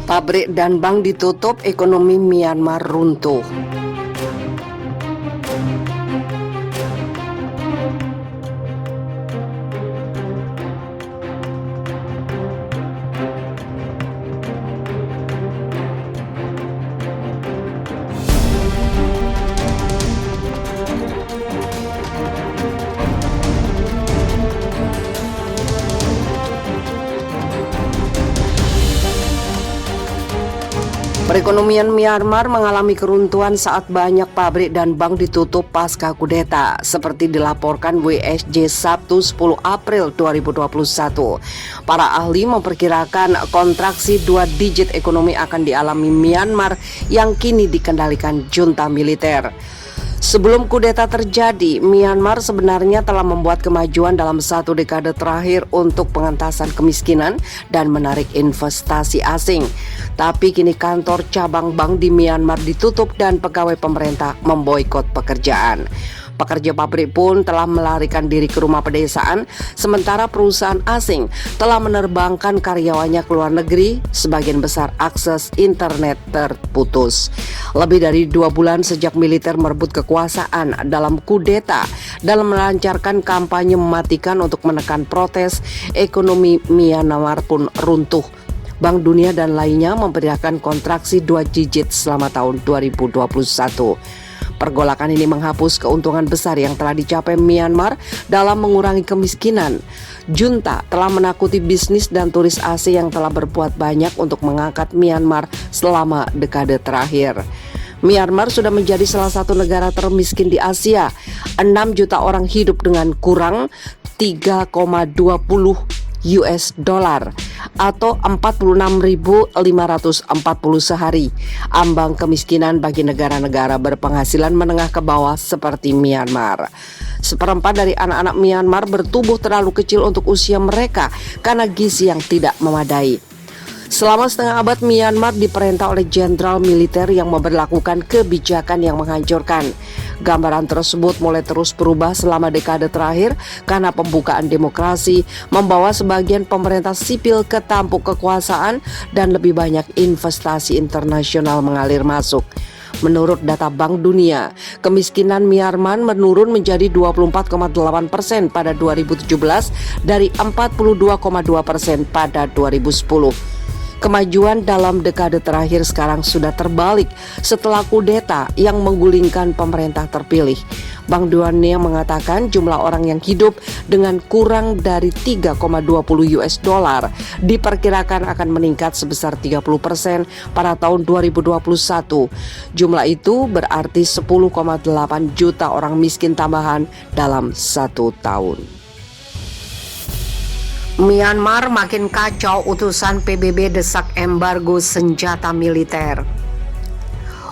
Pabrik dan bank ditutup, ekonomi Myanmar runtuh. Perekonomian Myanmar mengalami keruntuhan saat banyak pabrik dan bank ditutup pasca kudeta, seperti dilaporkan WSJ Sabtu 10 April 2021. Para ahli memperkirakan kontraksi 2 digit ekonomi akan dialami Myanmar yang kini dikendalikan junta militer. Sebelum kudeta terjadi, Myanmar sebenarnya telah membuat kemajuan dalam 1 dekade terakhir untuk pengentasan kemiskinan dan menarik investasi asing. Tapi kini kantor cabang bank di Myanmar ditutup dan pegawai pemerintah memboikot pekerjaan. Pekerja pabrik pun telah melarikan diri ke rumah pedesaan, sementara perusahaan asing telah menerbangkan karyawannya ke luar negeri, sebagian besar akses internet terputus. Lebih dari 2 bulan sejak militer merebut kekuasaan dalam kudeta, dalam melancarkan kampanye mematikan untuk menekan protes, ekonomi Myanmar pun runtuh. Bank Dunia dan lainnya memperkirakan kontraksi 2 digit selama tahun 2021. Pergolakan ini menghapus keuntungan besar yang telah dicapai Myanmar dalam mengurangi kemiskinan. Junta telah menakuti bisnis dan turis asing yang telah berbuat banyak untuk mengangkat Myanmar selama dekade terakhir. Myanmar sudah menjadi salah satu negara termiskin di Asia. 6 juta orang hidup dengan kurang 3,20 US dollar atau 46.540 sehari. Ambang kemiskinan bagi negara-negara berpenghasilan menengah ke bawah seperti Myanmar. 1/4 dari anak-anak Myanmar bertubuh terlalu kecil untuk usia mereka karena gizi yang tidak memadai. Selama setengah abad Myanmar diperintah oleh jenderal militer yang memberlakukan kebijakan yang menghancurkan. Gambaran tersebut mulai terus berubah selama dekade terakhir karena pembukaan demokrasi membawa sebagian pemerintah sipil ke tampuk kekuasaan dan lebih banyak investasi internasional mengalir masuk. Menurut data Bank Dunia, kemiskinan Myanmar menurun menjadi 24,8% pada 2017 dari 42,2% pada 2010. Kemajuan dalam dekade terakhir sekarang sudah terbalik setelah kudeta yang menggulingkan pemerintah terpilih. Bank Dunia mengatakan jumlah orang yang hidup dengan kurang dari 3,20 US dollar diperkirakan akan meningkat sebesar 30% pada tahun 2021. Jumlah itu berarti 10,8 juta orang miskin tambahan dalam 1 tahun. Myanmar makin kacau, utusan PBB desak embargo senjata militer.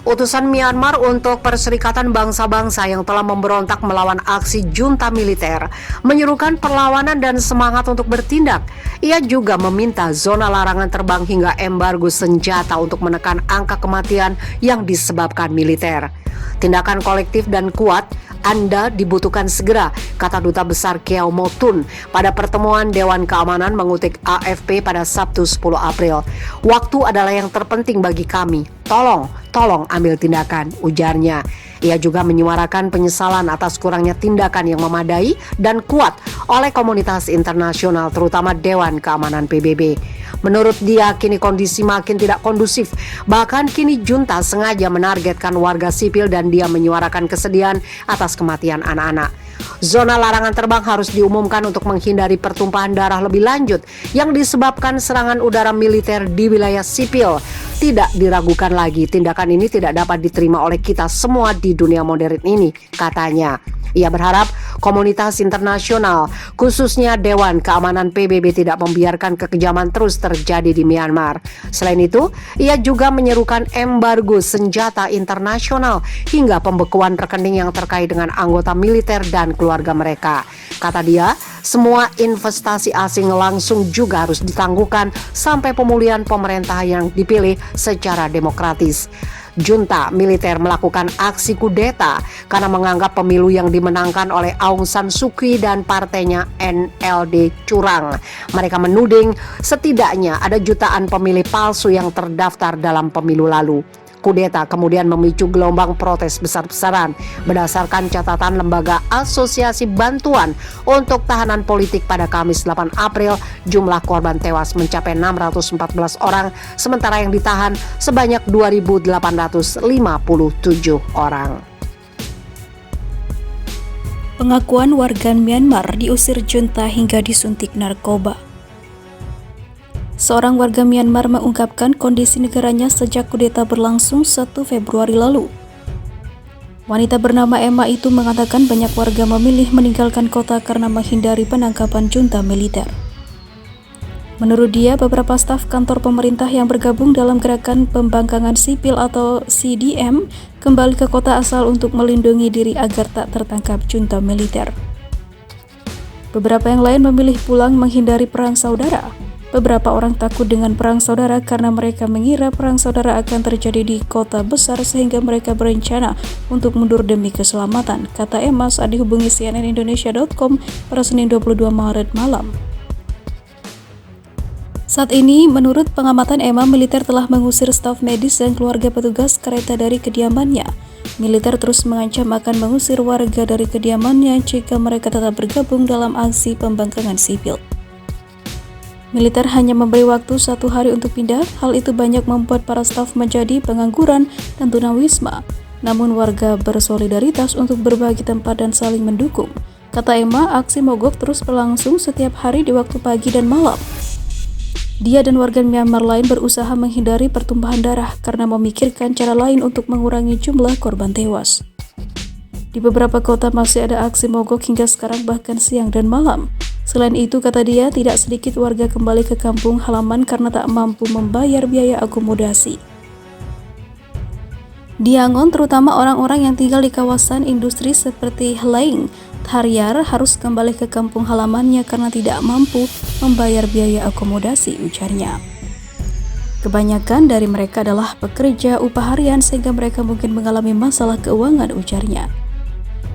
Utusan Myanmar untuk Perserikatan Bangsa-Bangsa yang telah memberontak melawan aksi junta militer menyerukan perlawanan dan semangat untuk bertindak. Ia juga meminta zona larangan terbang hingga embargo senjata untuk menekan angka kematian yang disebabkan militer. Tindakan kolektif dan kuat Anda dibutuhkan segera, kata Duta Besar Kyaw Moe Tun pada pertemuan Dewan Keamanan mengutip AFP pada Sabtu 10 April. Waktu adalah yang terpenting bagi kami. Tolong ambil tindakan, ujarnya. Ia juga menyuarakan penyesalan atas kurangnya tindakan yang memadai dan kuat oleh komunitas internasional, terutama Dewan Keamanan PBB. Menurut dia, kini kondisi makin tidak kondusif. Bahkan kini junta sengaja menargetkan warga sipil dan dia menyuarakan kesedihan atas kematian anak-anak. Zona larangan terbang harus diumumkan untuk menghindari pertumpahan darah lebih lanjut yang disebabkan serangan udara militer di wilayah sipil. Tidak diragukan lagi, tindakan ini tidak dapat diterima oleh kita semua di dunia modern ini, katanya. Ia berharap komunitas internasional, khususnya Dewan Keamanan PBB, tidak membiarkan kekejaman terus terjadi di Myanmar. Selain itu, ia juga menyerukan embargo senjata internasional hingga pembekuan rekening yang terkait dengan anggota militer dan keluarga mereka. Kata dia, semua investasi asing langsung juga harus ditangguhkan sampai pemulihan pemerintah yang dipilih secara demokratis. junta militer melakukan aksi kudeta karena menganggap pemilu yang dimenangkan oleh Aung San Suu Kyi dan partainya NLD curang. Mereka menuding setidaknya ada jutaan pemilih palsu yang terdaftar dalam pemilu lalu. Kudeta kemudian memicu gelombang protes besar-besaran. Berdasarkan catatan Lembaga Asosiasi Bantuan untuk Tahanan Politik pada Kamis 8 April, jumlah korban tewas mencapai 614 orang, sementara yang ditahan sebanyak 2.857 orang. Pengakuan warga Myanmar diusir junta hingga disuntik narkoba. Seorang warga Myanmar mengungkapkan kondisi negaranya sejak kudeta berlangsung 1 Februari lalu. Wanita bernama Emma itu mengatakan banyak warga memilih meninggalkan kota karena menghindari penangkapan junta militer. Menurut dia, beberapa staf kantor pemerintah yang bergabung dalam Gerakan Pembangkangan Sipil atau CDM kembali ke kota asal untuk melindungi diri agar tak tertangkap junta militer. Beberapa yang lain memilih pulang menghindari perang saudara. Beberapa orang takut dengan perang saudara karena mereka mengira perang saudara akan terjadi di kota besar sehingga mereka berencana untuk mundur demi keselamatan, kata Emma saat dihubungi cnnindonesia.com pada Senin 22 Maret malam. Saat ini, menurut pengamatan Emma, militer telah mengusir staf medis dan keluarga petugas kereta dari kediamannya. Militer terus mengancam akan mengusir warga dari kediamannya jika mereka tetap bergabung dalam aksi pembangkangan sipil. Militer hanya memberi waktu 1 hari untuk pindah. Hal itu banyak membuat para staf menjadi pengangguran dan tunawisma. Namun warga bersolidaritas untuk berbagi tempat dan saling mendukung. Kata Emma, aksi mogok terus berlangsung setiap hari di waktu pagi dan malam. Dia dan warga Myanmar lain berusaha menghindari pertumpahan darah karena memikirkan cara lain untuk mengurangi jumlah korban tewas. Di beberapa kota masih ada aksi mogok hingga sekarang, bahkan siang dan malam. Selain itu, kata dia, tidak sedikit warga kembali ke kampung halaman karena tak mampu membayar biaya akomodasi. Di Yangon, terutama orang-orang yang tinggal di kawasan industri seperti Helaing, Tharyar harus kembali ke kampung halamannya karena tidak mampu membayar biaya akomodasi, ujarnya. Kebanyakan dari mereka adalah pekerja upah harian sehingga mereka mungkin mengalami masalah keuangan, ujarnya.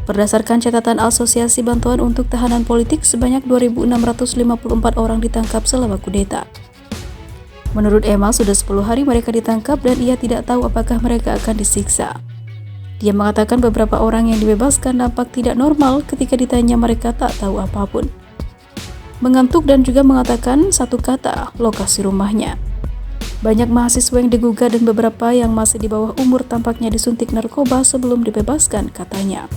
Berdasarkan catatan Asosiasi Bantuan untuk Tahanan Politik, sebanyak 2.654 orang ditangkap selama kudeta. Menurut Emma, sudah 10 hari mereka ditangkap dan ia tidak tahu apakah mereka akan disiksa. Dia mengatakan beberapa orang yang dibebaskan nampak tidak normal ketika ditanya, mereka tak tahu apapun. Mengantuk dan juga mengatakan satu kata, lokasi rumahnya. Banyak mahasiswa yang digugat dan beberapa yang masih di bawah umur tampaknya disuntik narkoba sebelum dibebaskan, katanya.